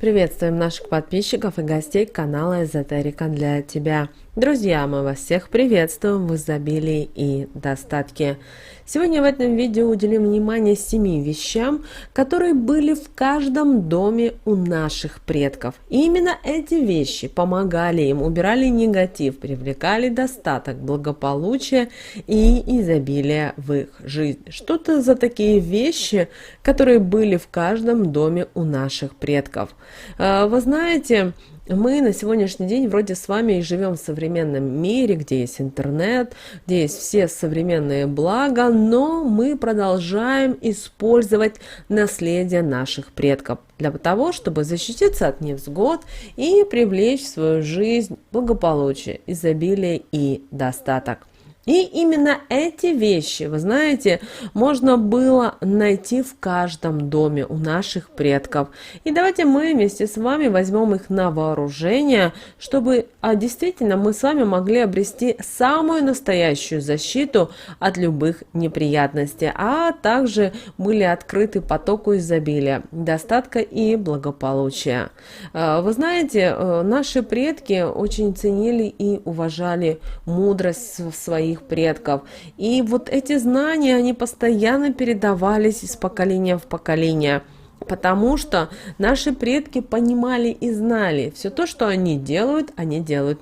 Приветствуем наших подписчиков и гостей канала Эзотерика для тебя. Друзья, мы вас всех приветствуем в изобилии и достатке. Сегодня в этом видео уделим внимание 7 вещам, которые были в каждом доме у наших предков. И именно эти вещи помогали им, убирали негатив, привлекали достаток, благополучие и изобилие в их жизнь. Что-то за такие вещи, которые были в каждом доме у наших предков. Вы знаете, мы на сегодняшний день вроде с вами и живем в современном мире, где есть интернет, где есть все современные блага, но мы продолжаем использовать наследие наших предков для того, чтобы защититься от невзгод и привлечь в свою жизнь благополучие, изобилие и достаток. И именно эти вещи, вы знаете, можно было найти в каждом доме у наших предков. И давайте мы вместе с вами возьмем их на вооружение, чтобы действительно мы с вами могли обрести самую настоящую защиту от любых неприятностей, а также были открыты потоку изобилия, достатка и благополучия. Вы знаете, наши предки очень ценили и уважали мудрость своих предков. И вот эти знания, они постоянно передавались из поколения в поколение. Потому что наши предки понимали и знали, все то, что они делают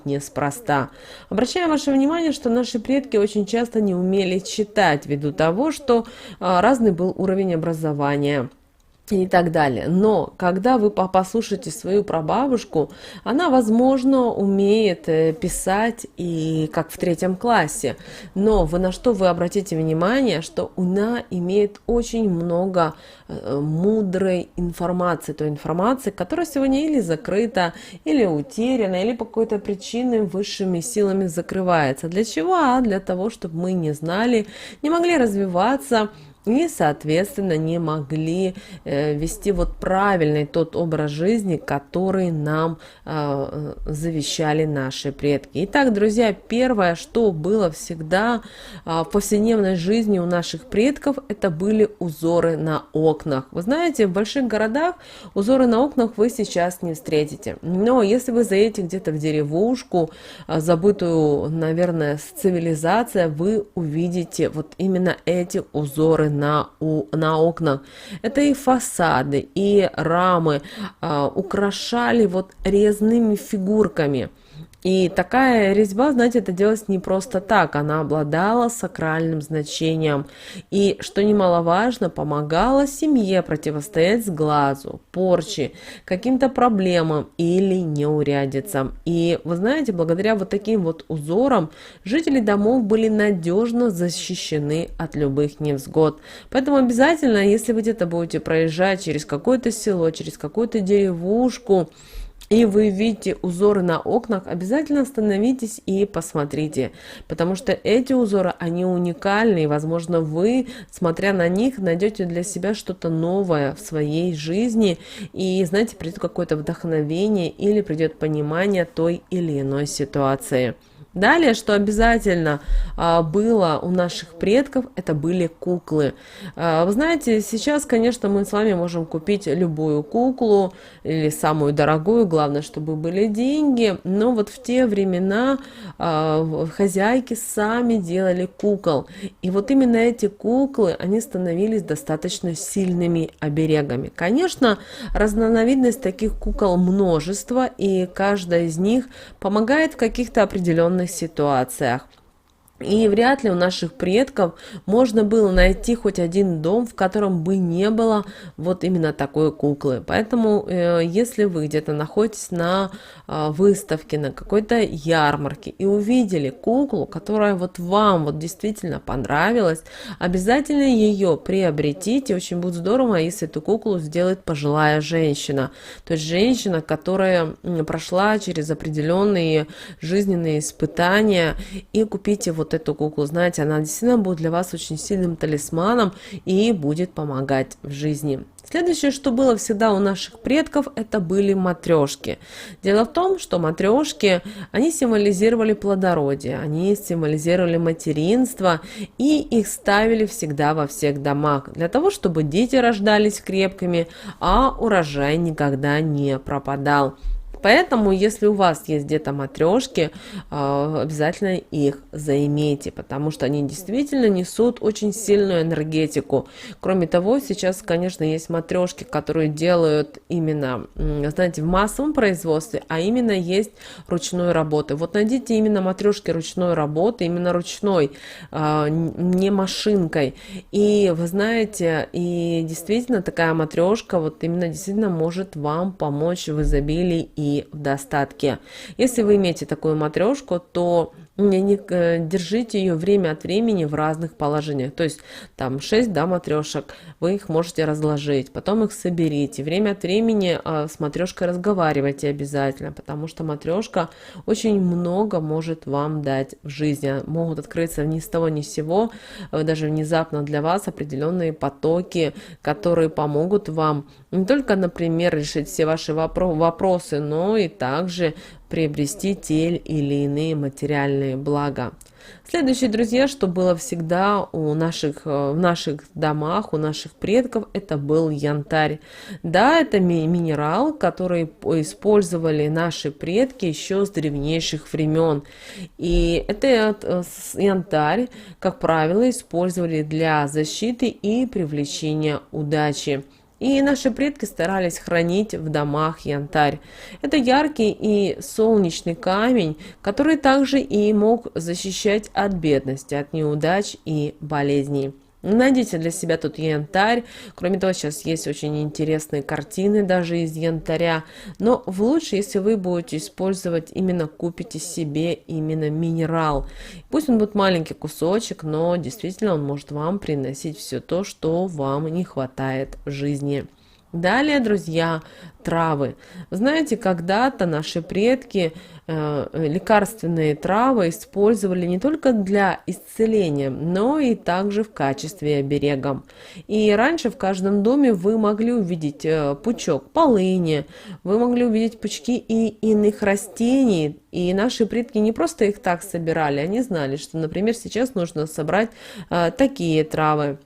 неспроста. Обращаю ваше внимание, что наши предки очень часто не умели читать ввиду того, что разный был уровень образования и так далее. Но когда вы послушаете свою прабабушку, она, возможно, умеет писать и как в 3 классе. Но на что вы обратите внимание, что она имеет очень много мудрой информации, той информации, которая сегодня или закрыта, или утеряна, или по какой-то причине высшими силами закрывается. Для чего? Для того, чтобы мы не знали, не могли развиваться, и, соответственно, не могли вести вот правильный тот образ жизни, который нам завещали наши предки. Итак, друзья, первое, что было всегда в повседневной жизни у наших предков, это были узоры на окнах. Вы знаете, в больших городах узоры на окнах вы сейчас не встретите. Но если вы заедете где-то в деревушку, забытую, наверное, цивилизация, вы увидите вот именно эти узоры на окнах. Это и фасады, и рамы украшали вот резными фигурками. И такая резьба, знаете, это делалось не просто так, она обладала сакральным значением. И, что немаловажно, помогала семье противостоять сглазу, порче, каким-то проблемам или неурядицам. И, вы знаете, благодаря вот таким вот узорам жители домов были надежно защищены от любых невзгод. Поэтому обязательно, если вы где-то будете проезжать через какое-то село, через какую-то деревушку, и вы видите узоры на окнах, обязательно остановитесь и посмотрите, потому что эти узоры, они уникальны, и, возможно, вы, смотря на них, найдете для себя что-то новое в своей жизни, и, знаете, придет какое-то вдохновение или придет понимание той или иной ситуации. Далее, что обязательно было у наших предков, это были куклы. Вы знаете, сейчас, конечно, мы с вами можем купить любую куклу или самую дорогую, главное, чтобы были деньги. Но вот в те времена хозяйки сами делали кукол. И вот именно эти куклы, они становились достаточно сильными оберегами. Конечно, разновидность таких кукол множество, и каждая из них помогает в каких-то определенных ситуациях. И вряд ли у наших предков можно было найти хоть один дом, в котором бы не было вот именно такой куклы. Поэтому, если вы где-то находитесь на выставке, на какой-то ярмарке и увидели куклу, которая вот вам вот действительно понравилась, обязательно ее приобретите. Очень будет здорово, если эту куклу сделает пожилая женщина. То есть женщина, которая прошла через определенные жизненные испытания, и купите вот вот эту куклу, знаете, она действительно будет для вас очень сильным талисманом и будет помогать в жизни. Следующее, что было всегда у наших предков, это были матрешки. Дело в том, что матрешки, они символизировали плодородие, они символизировали материнство, и их ставили всегда во всех домах, для того, чтобы дети рождались крепкими, а урожай никогда не пропадал. Поэтому, если у вас есть где-то матрешки, обязательно их заимейте, потому что они действительно несут очень сильную энергетику. Кроме того, сейчас, конечно, есть матрешки, которые делают именно, знаете, в массовом производстве, а именно есть ручной работы. Вот найдите именно матрешки ручной работы, именно ручной, не машинкой. И вы знаете, и действительно такая матрешка вот именно действительно может вам помочь в изобилии и в достатке. Если вы имеете такую матрешку, то держите ее время от времени в разных положениях. То есть там 6, да, матрешек, вы их можете разложить, потом их соберите. Время от времени с матрешкой разговаривайте обязательно, потому что матрешка очень много может вам дать в жизни. Могут открыться ни с того ни с сего, даже внезапно для вас определенные потоки, которые помогут вам не только, например, решить все ваши вопросы, но и также приобрести те или иные материальные блага. Следующее, друзья, что было всегда в наших домах, у наших предков, это был янтарь. Да, это минерал, который использовали наши предки еще с древнейших времен. И это янтарь, как правило, использовали для защиты и привлечения удачи. И наши предки старались хранить в домах янтарь. Это яркий и солнечный камень, который также и мог защищать от бедности, от неудач и болезней. Найдите для себя тут янтарь. Кроме того, сейчас есть очень интересные картины даже из янтаря. Но лучше, если вы будете использовать, именно купите себе именно минерал. Пусть он будет маленький кусочек, но действительно он может вам приносить все то, что вам не хватает в жизни. Далее, друзья, травы. Вы знаете, когда-то наши предки лекарственные травы использовали не только для исцеления, но и также в качестве оберега. И раньше в каждом доме вы могли увидеть пучок полыни, вы могли увидеть пучки и иных растений. И наши предки не просто их так собирали, они знали, что, например, сейчас нужно собрать такие травы.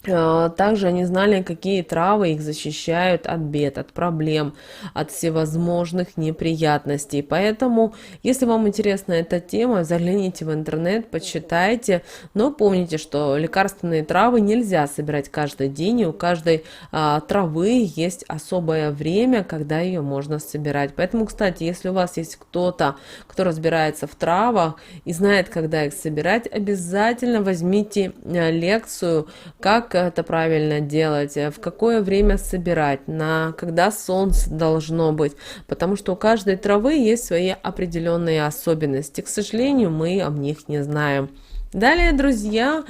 Также они знали, какие травы их защищают от бед, от проблем, от всевозможных неприятностей. Поэтому, если вам интересна эта тема, загляните в интернет, почитайте. Но помните, что лекарственные травы нельзя собирать каждый день, и у каждой травы есть особое время, когда ее можно собирать. Поэтому, кстати, если у вас есть кто-то, кто разбирается в травах и знает, когда их собирать, обязательно возьмите лекцию, как это правильно делать, в какое время собирать, когда солнце должно быть, потому что у каждой травы есть свои определенные особенности. К сожалению, мы о них не знаем. Далее, друзья,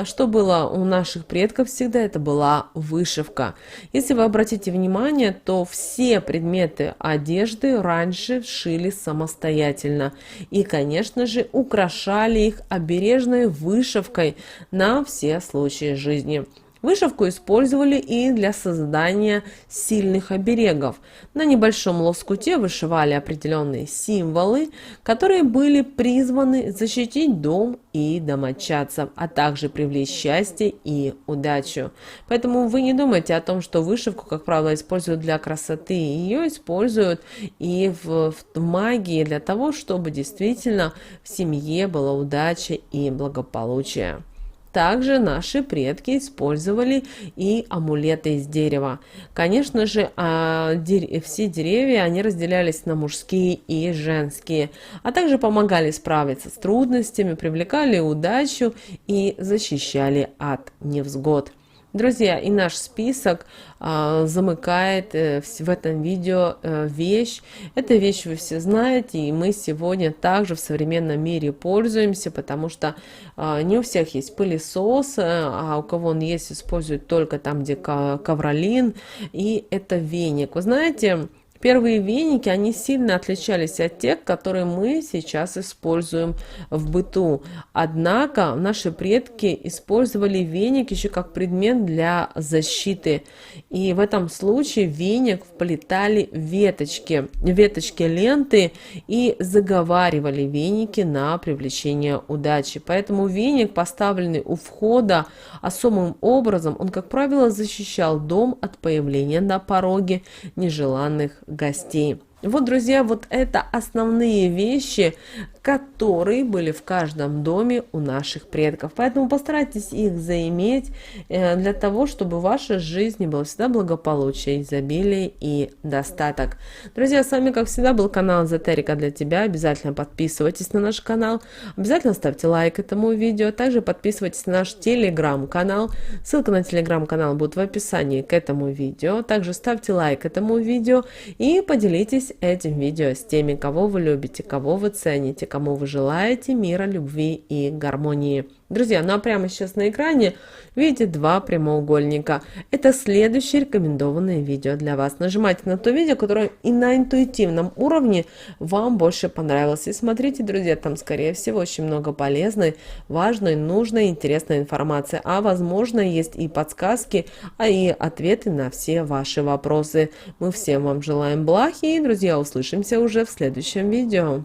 что было у наших предков всегда, это была вышивка. Если вы обратите внимание, то все предметы одежды раньше шили самостоятельно. И, конечно же, украшали их обережной вышивкой на все случаи жизни. Вышивку использовали и для создания сильных оберегов. На небольшом лоскуте вышивали определенные символы, которые были призваны защитить дом и домочадцев, а также привлечь счастье и удачу. Поэтому вы не думайте о том, что вышивку, как правило, используют для красоты. Ее используют и в магии для того, чтобы действительно в семье была удача и благополучие. Также наши предки использовали и амулеты из дерева. Конечно же, все деревья, они разделялись на мужские и женские, а также помогали справиться с трудностями, привлекали удачу и защищали от невзгод. Друзья, и наш список замыкает в этом видео вещь. Эта вещь вы все знаете, и мы сегодня также в современном мире пользуемся, потому что не у всех есть пылесос, а у кого он есть, используют только там, где ковролин, и это веник. Вы знаете, Первые веники, они сильно отличались от тех, которые мы сейчас используем в быту. Однако наши предки использовали веник еще как предмет для защиты. И в этом случае в веник вплетали веточки ленты и заговаривали веники на привлечение удачи. Поэтому веник, поставленный у входа особым образом, он, как правило, защищал дом от появления на пороге нежеланных гостей. Вот, друзья, вот это основные вещи, которые были в каждом доме у наших предков. Поэтому постарайтесь их заиметь для того, чтобы в вашей жизни было всегда благополучие, изобилие и достаток. Друзья, с вами, как всегда, был канал Эзотерика для тебя. Обязательно подписывайтесь на наш канал, обязательно ставьте лайк этому видео, также подписывайтесь на наш телеграм-канал. Ссылка на телеграм-канал будет в описании к этому видео. Также ставьте лайк этому видео и поделитесь этим видео с теми, кого вы любите, кого вы цените, кому вы желаете мира, любви и гармонии. Друзья, ну а прямо сейчас на экране видите два прямоугольника. Это следующее рекомендованное видео для вас. Нажимайте на то видео, которое и на интуитивном уровне вам больше понравилось. И смотрите, друзья, там, скорее всего, очень много полезной, важной, нужной, интересной информации. А возможно, есть и подсказки, и ответы на все ваши вопросы. Мы всем вам желаем благ и, друзья, услышимся уже в следующем видео.